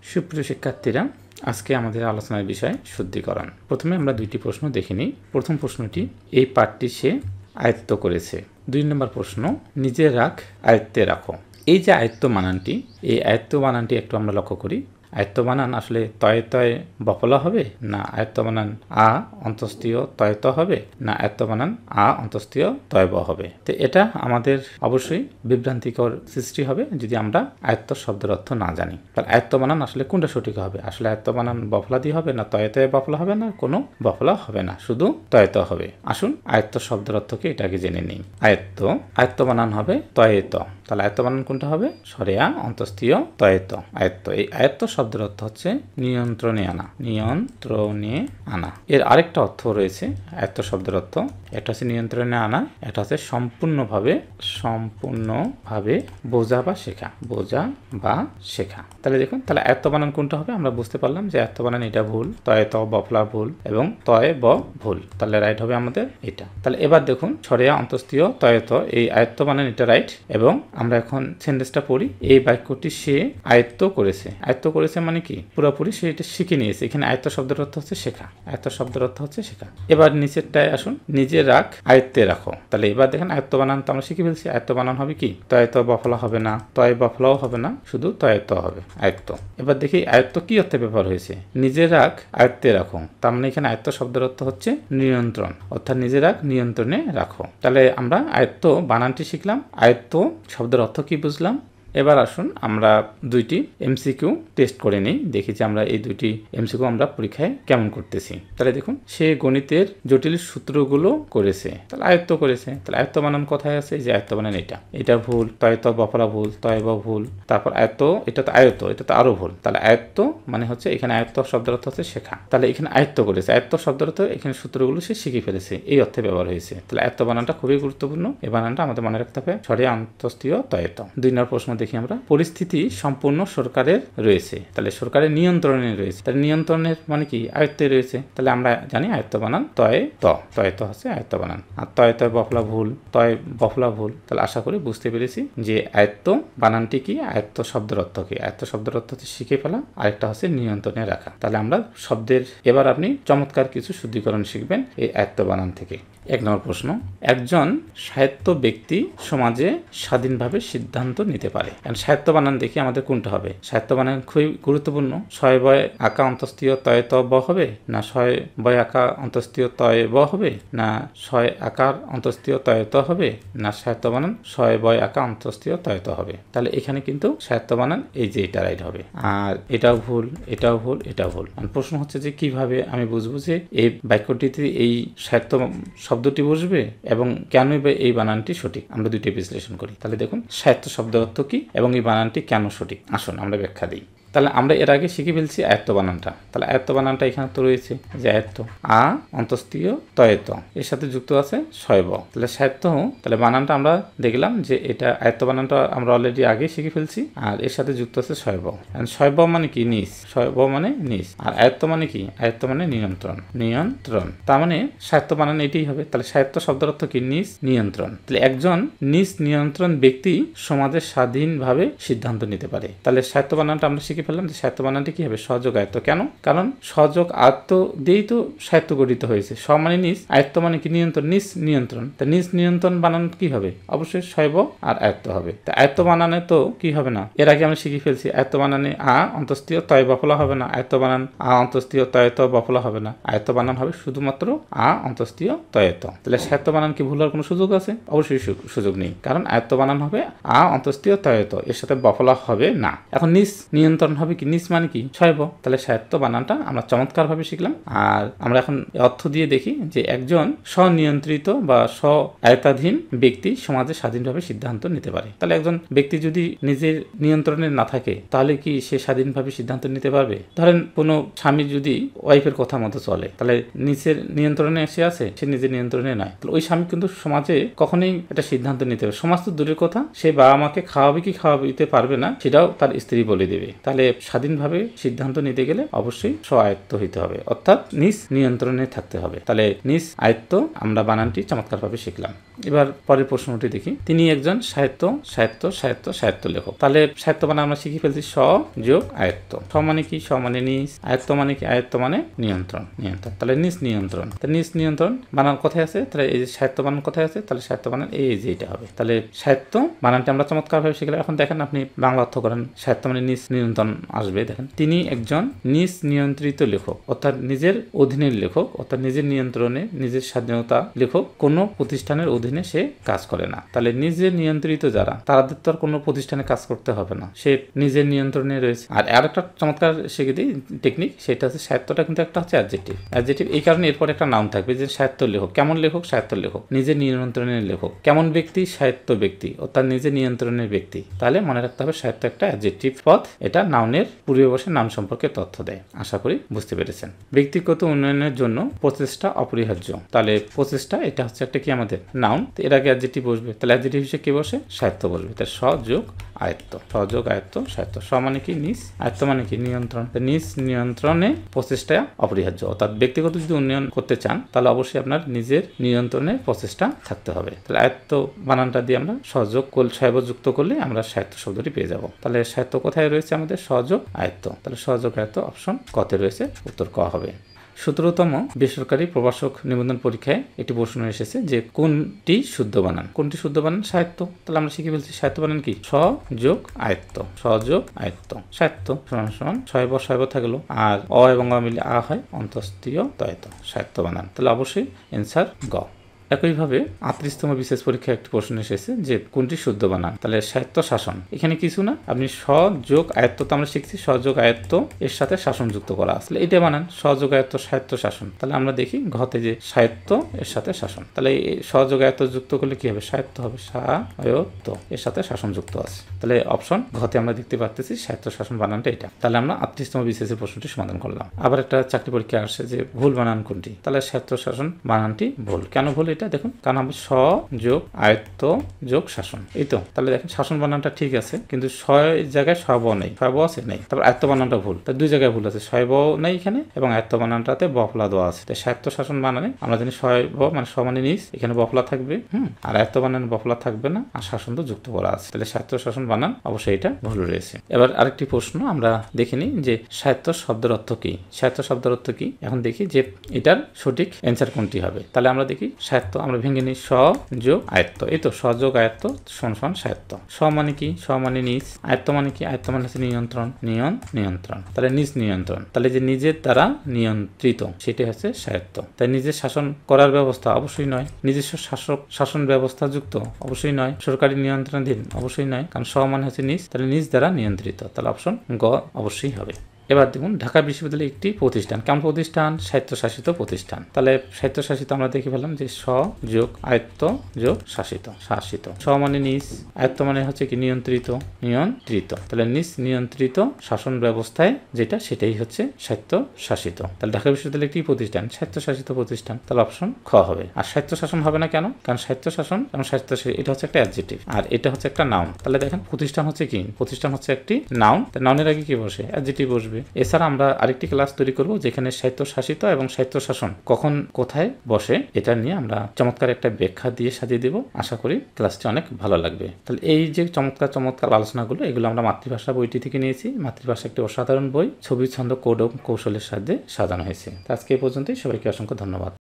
সুপ্রিয় শিক্ষার্থীরা, আজকে আমাদের আলোচনার বিষয় শুদ্ধিকরণ। প্রথমে আমরা দুইটি প্রশ্ন দেখে নিই। প্রথম প্রশ্নটি, এই পাঠটি সে আয়ত্ত করেছে। 2 নম্বর প্রশ্ন, নিজে রাখ আয়ত্তে রাখো। এই যে আয়ত্ত বানানটি, এই আয়ত্ত বানানটি একটু আমরা লক্ষ্য করি। আয়ত্ত বানান আসলে তয়ে তয়ে বফলা হবে, না আয়ত্ত বানান আ অন্তস্থীয় তয়ে ত হবে, না আয়ত্ত বানান আ অন্তস্থীয় তয়ে ব হবে। তো এটা আমাদের অবশ্যই বিভ্রান্তিকর সৃষ্টি হবে যদি আমরা আয়ত্ত শব্দের অর্থ না জানি। তাহলে আয়ত্ত বানান আসলে কোনটা সঠিক হবে? আসলে আয়ত্ত বানান বফলা দিয়ে হবে, না তয়ে তয়ে বফলা হবে, না কোনো বফলা হবে না, শুধু তয়ে ত হবে। আসুন আয়ত্ত শব্দের অর্থকে এটাকে জেনে নিই। আয়ত্ত বানান হবে তয়ে ত। তাহলে আয়ত্ত বানান কোনটা হবে? সরেয়া অন্তস্থীয় তয়েত। আয়ত্ত, এই আয়ত্ত শব্দের অর্থ হচ্ছে নিয়ন্ত্রণে আনা, নিয়ন্ত্রণে আনা। এর আরেকটা অর্থ রয়েছে আয়ত্ত শব্দের অর্থ, একটা হচ্ছে নিয়ন্ত্রণে আনা, একটা হচ্ছে সম্পূর্ণভাবে বোঝা বা শেখা, বোঝা বা শেখা। তাহলে দেখুন, তাহলে আয়ত্ত বানান কোনটা হবে? আমরা বুঝতে পারলাম যে আয়ত্ত বানান এটা ভুল, তয়ে ত বফলা ভুল এবং তয়ে ব ভুল। তাহলে রাইট হবে আমাদের এটা। তাহলে এবার দেখুন, সরেয়া অন্তস্থীয় তয়েত, এই আয়ত্ত বানান এটা রাইট। এবং আমরা এখন সেন্টেন্সটা পড়ি। এই বাক্যটি সে আয়ত্ত করেছে। আয়ত্ত করেছে মানে কি? পুরোপুরি সে এটা শিখে নিয়েছে। এখানে আয়ত্ত শব্দের অর্থ হচ্ছে শেখা। আয়ত্ত শব্দের অর্থ হচ্ছে শেখা। এবার নিচেরটায় আসুন, নিজে রাখ আয়ত্তে রাখো। তাহলে এবার দেখেন আয়ত্ত বানান তো আমরা শিখে ফেলছি। আয়ত্ত বানান হবে কি? তয়েত বফলা হবে না, তয়ে বফলাও হবে না, শুধু তয়েত হবে, আয়ত্ত। এবার দেখি আয়ত্ত কি অর্থে ব্যবহার হয়েছে। নিজে রাখ আয়ত্তে রাখো, তার মানে এখানে আয়ত্ত শব্দের অর্থ হচ্ছে নিয়ন্ত্রণ, অর্থাৎ নিজে রাখ নিয়ন্ত্রণে রাখো। তাহলে আমরা আয়ত্ত বানানটি শিখলাম, আয়ত্ত শব্দের অর্থ কি বুঝলাম। এবার আসুন আমরা দুইটি এমসিকিউ টেস্ট করে নিই, দেখি যে আমরা এই দুইটি এমসিকিউ আমরা পরীক্ষায় কেমন করতেছি। তাহলে দেখুন, সে গণিতের জটিল সূত্রগুলো করেছে। তাহলে আয়ত্ত করেছে। তাহলে আয়ত্ত বানান কোথায় আছে? যে আয়ত্ত বানান এটা ভুল, তয়ে ত বফলা ভুল, তয়ে ব ভুল, তারপর আয়ত্ত, এটা তো আয়ত্ত, এটা তো আরো ভুল। তাহলে আয়ত্ত মানে হচ্ছে এখানে আয়ত্ত শব্দের অর্থ হচ্ছে শেখা। তাহলে এখানে আয়ত্ত করেছে, আয়ত্ত শব্দের অর্থ এখানে সূত্রগুলো সে শিখে ফেলেছে, এই অর্থে ব্যবহার হয়েছে। তাহলে আয়ত্ত বানানটা খুবই গুরুত্বপূর্ণ। এই বানানটা আমাদের মনে রাখতে হবে, সরিয়া অন্তস্থীয় তয়েত। 2 নম্বর প্রশ্ন দেখি আমরা। পরিস্থিতি সম্পূর্ণ সরকারের রয়েছে। তাহলে সরকারের নিয়ন্ত্রণে রয়েছে। তাহলে নিয়ন্ত্রণের মানে কি? আয়ত্তে রয়েছে। তাহলে আমরা জানি আয়ত্ত বানান তয়ে ত, তয়ে ত হচ্ছে আয়ত্ত বানান। আর তয়ে তয়ে বফলা ভুল, তয়ে বফলা ভুল। তাহলে আশা করি বুঝতে পেরেছি যে আয়ত্ত বানানটি কি, আয়ত্ত শব্দের অর্থ কি। আয়ত্ত শব্দের অর্থ হচ্ছে শিখে ফেলা, আরেকটা হচ্ছে নিয়ন্ত্রণে রাখা। তাহলে আমরা শব্দের এবার আপনি চমৎকার কিছু শুদ্ধিকরণ শিখবেন এই আয়ত্ত বানান থেকে। 1 নম্বর প্রশ্ন, একজন সাহিত্য ব্যক্তি সমাজে স্বাধীনভাবে সিদ্ধান্ত নিতে পারে। সাহিত্য বানান দেখি আমাদের কোনটা হবে। সাহিত্য বানান খুবই গুরুত্বপূর্ণ। শয় বয় আঁকা অন্তস্থীয় তয়ে ত ব হবে, না শয় বয় আঁকা অন্তস্থীয় তয়ে ব হবে, না শয় আকার অন্তস্থীয় তয়ে ত হবে, না সাহিত্য বানান শয় বয় আঁকা অন্তস্থীয় তয়ে ত হবে। তাহলে এখানে কিন্তু সাহিত্য বানান এই যে এটা রাইট হবে, আর এটাও ভুল, এটাও ভুল, এটাও ভুল। প্রশ্ন হচ্ছে যে কিভাবে আমি বুঝবো যে এই বাক্যটিতে এই সাহিত্য শব্দটি বসবে এবং কেনই বা এই বানানটি সঠিক। আমরা দুইটি বিশ্লেষণ করি। তাহলে দেখুন, সাহিত্য শব্দের অর্থ কি এবং এই বানানটি কেন সঠিক। আসুন আমরা ব্যাখ্যা দিই। তাহলে আমরা এর আগে শিখে ফেলছি আয়ত্ত বানানটা। তাহলে আয়ত্ত বানানটা এখানে তো রয়েছে যে আয়ত্ত, আ অন্তস্থীয় তয়েত, এর সাথে যুক্ত আছে শয়ব। তাহলে সাহিত্য, তাহলে বানানটা আমরা দেখলাম যে এটা আয়ত্ত বানানটা আমরা অলরেডি আগে শিখে ফেলছি, আর এর সাথে যুক্ত আছে শয়ব। শয়ব মানে কি? নিজ। শয়ব মানে নিজ। আর আয়ত্ত মানে কি? আয়ত্ত মানে নিয়ন্ত্রণ, নিয়ন্ত্রণ। তার মানে সাহিত্য বানান এটাই হবে। তাহলে সাহিত্য শব্দের অর্থ কি? নিজ, নিয়ন্ত্রণ। তাহলে একজন নিজ নিয়ন্ত্রণ ব্যক্তি সমাজে স্বাধীনভাবে সিদ্ধান্ত নিতে পারে। তাহলে সাহিত্য বানানটা আমরা শিখে ফেললাম যে সাহিত্য বানানটি কি হবে? সহযোগ আয়ত্ত। কেন? কারণ সহযোগ আয়ত্ত দিয়েই তো সাহিত্য গঠিত হয়েছে। স মানে নিজ, আয়ত্ত মানে কি? নিয়ন্ত্রণ, নিজ নিয়ন্ত্রণ। তা নিজ নিয়ন্ত্রণ বানান কি হবে? অবশ্যই শৈব আর আয়ত্ত হবে। তা আয়ত্ত বানানে তো কি হবে না? এর আগে আমরা শিখে ফেলছি আয়ত্ত বানানে আ অন্তস্থীয় তয় বফলা হবে না, আয়ত্ত বানান আ অন্তস্থীয় তয়েত বফলা হবে না, আয়ত্ত বানান হবে শুধুমাত্র আ অন্তস্থীয় তয়েত। তাহলে সাহিত্য বানান কি ভুল হওয়ার কোনো সুযোগ আছে? অবশ্যই সুযোগ নেই, কারণ আয়ত্ত বানান হবে আ অন্তস্থীয় তয়েত, এর সাথে বফলা হবে না। এখন নিজ নিয়ন্ত্রণ হবে কি? নিজ মানে কি? শৈব। তাহলে সাহিত্য বানানটা আমরা চমৎকার ভাবে শিখলাম। আর আমরা এখন অর্থ দিয়ে দেখি যে একজন স্বনিয়ন্ত্রিত বা স্ব আয়ত্তাধীন ব্যক্তি সমাজে স্বাধীনভাবে সিদ্ধান্ত নিতে পারে। তাহলে একজন ব্যক্তি যদি নিজের নিয়ন্ত্রণে না থাকে তাহলে কি সে স্বাধীনভাবে সিদ্ধান্ত নিতে পারবে? ধরেন কোনো স্বামী যদি ওয়াইফের কথা মতো চলে, তাহলে নিজের নিয়ন্ত্রণে সে আছে, সে নিজের নিয়ন্ত্রণে নয়, তাহলে ওই স্বামী কিন্তু সমাজে কখনোই একটা সিদ্ধান্ত নিতে হবে। সমাজ তো দূরের কথা, সে বাবা মাকে খাওয়াবে কি খাওয়াইতে পারবে না সেটাও তার স্ত্রী বলে দেবে। তাহলে তাহলে স্বাধীনভাবে সিদ্ধান্ত নিতে গেলে অবশ্যই স্ব-আয়ত্ত হইতে হবে, অর্থাৎ নিজ নিয়ন্ত্রণে থাকতে হবে। তাহলে নিজ আয়ত্ত আমরা বানানটি চমৎকারভাবে শিখলাম। এবার পরের প্রশ্নটি দেখি। তিনি একজন সাহিত্য লেখক। তাহলে সাহিত্য বানান আমরা শিখে ফেলছি স যোগ আয়ত্ত। স মানে কি? স মানে নিজ। আয়ত্ত মানে কি? আয়ত্ত মানে নিয়ন্ত্রণ। তাহলে নিজ নিয়ন্ত্রণ। নিজ নিয়ন্ত্রণ বানান কোথায় আছে? তাহলে এই যে সাহিত্য বানান কোথায় আছে? তাহলে সাহিত্য বানান এই যে এটা হবে। তাহলে সাহিত্য বানানটি আমরা চমৎকারভাবে শিখলাম। এখন দেখেন আপনি বাংলা অর্থ করেন, সাহিত্য মানে নিজ নিয়ন্ত্রণ আসবে। দেখেন তিনি একজন নিজ নিয়ন্ত্রিত লেখক, অর্থাৎ নিজের অধীনের লেখক, অর্থাৎ নিজের নিয়ন্ত্রণে, নিজের স্বাধীনতা লেখক, কোনো প্রতিষ্ঠানের অধীনে সে কাজ করে না। তাহলে নিজের নিয়ন্ত্রিত যারা, তাদের তো আর কোনো প্রতিষ্ঠানে কাজ করতে হবে না, সে নিজের নিয়ন্ত্রণে রয়েছে। আর একটা চমৎকার শিখে দিই টেকনিক, সেটা হচ্ছে সাহিত্যটা কিন্তু একটা হচ্ছে অ্যাডজেক্টিভ। এই কারণে এরপর একটা নাউন থাকবে যে সাহিত্য লেখক। কেমন লেখক? সাহিত্য লেখক, নিজের নিয়ন্ত্রণের লেখক। কেমন ব্যক্তি? সাহিত্য ব্যক্তি, অর্থাৎ নিজের নিয়ন্ত্রণের ব্যক্তি। তাহলে মনে রাখতে হবে সাহিত্য একটা অ্যাডজেক্টিভ পদ, এটা নাউনের পূর্বে বসে নাম সম্পর্কে তথ্য দেয়। আশা করি বুঝতে পেরেছেন। ব্যক্তিগত উন্নয়নের জন্য প্রচেষ্টা অপরিহার্য। তাহলে প্রচেষ্টা এটা হচ্ছে একটা কি আমাদের নাউন, এর আগে অ্যাডজেক্টিভ বসবে। তাহলে অ্যাডজেক্টিভ হিসেবে কি বসে? সাহিত্য বসবে। তাহলে স যোগ আয়ত্ত। স যোগ আয়ত্ত সাহিত্য। স মানে কি? নিজ। আয়ত্ত মানে কি? নিয়ন্ত্রণ। নিজ নিয়ন্ত্রণে প্রচেষ্টা অপরিহার্য, অর্থাৎ ব্যক্তিগত যদি উন্নয়ন করতে চান তাহলে অবশ্যই আপনার নিজের নিয়ন্ত্রণে প্রচেষ্টা থাকতে হবে। তাহলে আয়ত্ত বানানটা দিয়ে আমরা সহযোগ যুক্ত করলে আমরা সাহিত্য শব্দটি পেয়ে যাব। তাহলে সাহিত্য কোথায় রয়েছে আমাদের? সহযোগ আয়ত্ত। তাহলে সহযোগ আয়ত্ত অপশন কতে রয়েছে? উত্তর ক হবে। 17তম বেসরকারি প্রভাষক নিবন্ধন পরীক্ষায় একটি প্রশ্ন এসেছে যে কোনটি শুদ্ধ বানান? কোনটি শুদ্ধ বানান? সাহিত্য। তাহলে আমরা শিখে ফেলছি সাহিত্য বানান কি? স যোগ আয়ত্ত। স যোগ আয়ত্ত সাহিত্য সমান শয়ব থাকলো, আর অ এবং অ মিলে আ হয়, অন্তস্তীয় তয়ত সাহিত্য বানান। তাহলে অবশ্যই অ্যান্সার গ। একইভাবে 38তম বিশেষ পরীক্ষায় একটি প্রশ্ন এসেছে যে কোনটি শুদ্ধ বানান? তাহলে সাহিত্য শাসন। এখানে কিছু না, আপনি স যোগ আয়ত্ত তো আমরা শিখছি, স যোগ আয়ত্ত এর সাথে শাসন যুক্ত করা আসলে এটা বানান স যোগ আয়ত্ত সাহিত্য শাসন। তাহলে আমরা দেখি ঘতে যে সাহিত্য এর সাথে শাসন, তাহলে স যোগ আয়ত্ত যুক্ত করলে কি হবে? সাহিত্য হবে। সায়ত্ত এর সাথে শাসন যুক্ত আছে। তাহলে অপশন ঘতে আমরা দেখতে পাচ্ছি সাহিত্য শাসন বানানটা এটা। তাহলে আমরা 38তম বিশেষের প্রশ্নটি সমাধান করলাম। আবার একটা চাকরি পরীক্ষা আসছে যে ভুল বানান কোনটি? তাহলে সাহিত্য শাসন বানানটি ভুল। কেন ভুল? এটা দেখুন, কারণ আমরা স যোগ আয়ত্ত যোগ শাসন, এই তো। তাহলে দেখেন শাসন বানানটা ঠিক আছে, কিন্তু জায়গায় শয়ব নেই। শয়ব আছে? নেই। তারপর আয়ত্ত বানানটা ভুল, তার দুই জায়গায় ভুল আছে, শয়ব নেই এখানে এবং আয়ত্ত বানানটাতে বফলা দেওয়া আছে। তাই সাহিত্য শাসন বানানে আমরা জানি শয়ব মানে স মানে নিজ, এখানে বফলা থাকবে, আর আয়ত্ত বানানে বফলা থাকবে না, আর শাসন তো যুক্ত করা আছে। তাহলে সাহিত্য শাসন বানান অবশ্যই এটা ভুল রয়েছে। এবার আরেকটি প্রশ্ন আমরা দেখিনি যে সাহিত্য শব্দের অর্থ কি? সাহিত্য শব্দের অর্থ কি? এখন দেখি যে এটার সঠিক অ্যান্সার কোনটি হবে। তাহলে আমরা দেখি সাহিত্য আমরা ভেঙে নিই স যোগ আয়ত্ত, এই তো স যোগ আয়ত্ত সমান সাহিত্য। স মানে কি? স মানে নিজ। আয়ত্ত মানে কি? আয়ত্ত মানে হচ্ছে নিয়ন্ত্রণ। নিয়ন্ত্রণ, তাহলে নিজ নিয়ন্ত্রণ। তাহলে যে নিজের দ্বারা নিয়ন্ত্রিত সেটি হচ্ছে সাহিত্য। তাই নিজের শাসন করার ব্যবস্থা অবশ্যই নয়, নিজস্ব শাসন ব্যবস্থা যুক্ত অবশ্যই নয়, সরকারি নিয়ন্ত্রণাধীন অবশ্যই নয়, কারণ স মানে হচ্ছে নিজ, তাহলে নিজ দ্বারা নিয়ন্ত্রিত। তাহলে অপশন গ অবশ্যই হবে। এবার দেখুন ঢাকা বিশ্ববিদ্যালয় একটি প্রতিষ্ঠান। কেমন প্রতিষ্ঠান? স্বায়ত্তশাসিত প্রতিষ্ঠান। তাহলে স্বায়ত্তশাসিত আমরা দেখে পেলাম যে স যোগ আয়ত্ত যোগ শাসিত। স মানে নিজ, আয়ত্ত মানে হচ্ছে কি? নিয়ন্ত্রিত। তাহলে নিজ নিয়ন্ত্রিত শাসন ব্যবস্থায় যেটা, সেটাই হচ্ছে স্বায়ত্তশাসিত। তাহলে ঢাকা বিশ্ববিদ্যালয় একটি প্রতিষ্ঠান, স্বায়ত্তশাসিত প্রতিষ্ঠান। তাহলে অপশন খ হবে। আর স্বায়ত্তশাসন হবে না কেন? কারণ স্বায়ত্তশাসন এবং স্বায়ত্তশাসিত এটা হচ্ছে একটা অ্যাডজেক্টিভ, আর এটা হচ্ছে একটা নাউন। তাহলে দেখেন প্রতিষ্ঠান হচ্ছে কি? প্রতিষ্ঠান হচ্ছে একটি নাউন, নাউনের আগে কি বসে? অ্যাডজেক্টিভ বসবে। এছাড়া আমরা আরেকটি ক্লাস তৈরি করব যেখানে স্বায়ত্তশাসিত এবং স্বায়ত্তশাসন কখন কোথায় বসে এটা নিয়ে আমরা চমৎকার একটা ব্যাখ্যা দিয়ে সাজিয়ে দেব। আশা করি ক্লাসটি অনেক ভালো লাগবে। তাহলে এই যে চমৎকার আলোচনাগুলো, এগুলো আমরা মাতৃভাষা বইটি থেকে নিয়েছি। মাতৃভাষা একটি অসাধারণ বই, ছবি, ছন্দ, কোড ও কৌশলের সাহায্যে সাজানো হয়েছে। আজকে এই পর্যন্তই। সবাইকে অসংখ্য ধন্যবাদ।